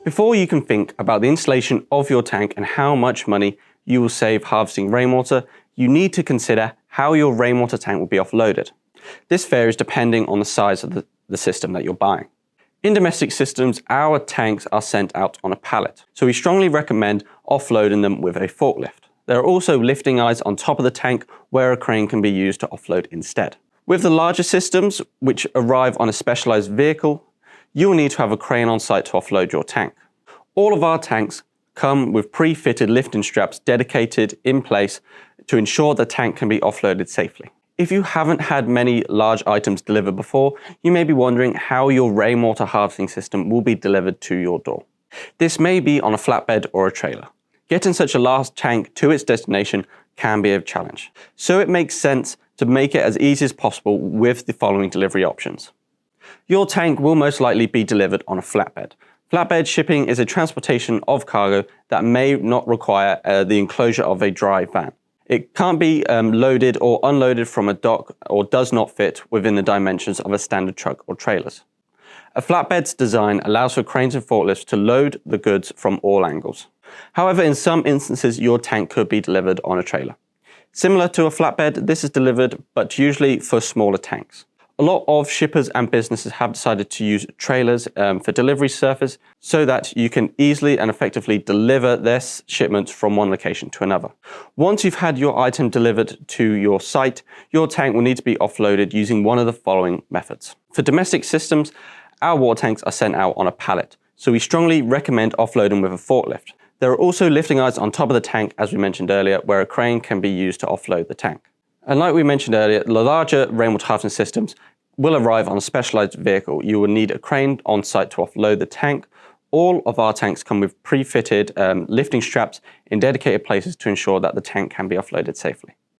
Before you can think about the installation of your tank and how much money you will save harvesting rainwater, you need to consider how your rainwater tank will be offloaded. This varies depending on the size of the system that you're buying. In domestic systems, our tanks are sent out on a pallet, so we strongly recommend offloading them with a forklift. There are also lifting eyes on top of the tank where a crane can be used to offload instead. With the larger systems, which arrive on a specialized vehicle, you will need to have a crane on site to offload your tank. All of our tanks come with pre-fitted lifting straps dedicated in place to ensure the tank can be offloaded safely. If you haven't had many large items delivered before, you may be wondering how your rainwater harvesting system will be delivered to your door. This may be on a flatbed or a trailer. Getting such a large tank to its destination can be a challenge, so it makes sense to make it as easy as possible with the following delivery options. Your tank will most likely be delivered on a flatbed. Flatbed shipping is a transportation of cargo that may not require the enclosure of a dry van. It can't be loaded or unloaded from a dock or does not fit within the dimensions of a standard truck or trailers. A flatbed's design allows for cranes and forklifts to load the goods from all angles. However, in some instances, your tank could be delivered on a trailer. Similar to a flatbed, this is delivered, but usually for smaller tanks. A lot of shippers and businesses have decided to use trailers for delivery surface so that you can easily and effectively deliver their shipments from one location to another. Once you've had your item delivered to your site, your tank will need to be offloaded using one of the following methods. For domestic systems, our water tanks are sent out on a pallet, so we strongly recommend offloading with a forklift. There are also lifting eyes on top of the tank, as we mentioned earlier, where a crane can be used to offload the tank. And like we mentioned earlier, the larger rainwater harvesting systems will arrive on a specialized vehicle. You will need a crane on site to offload the tank. All of our tanks come with pre-fitted lifting straps in dedicated places to ensure that the tank can be offloaded safely.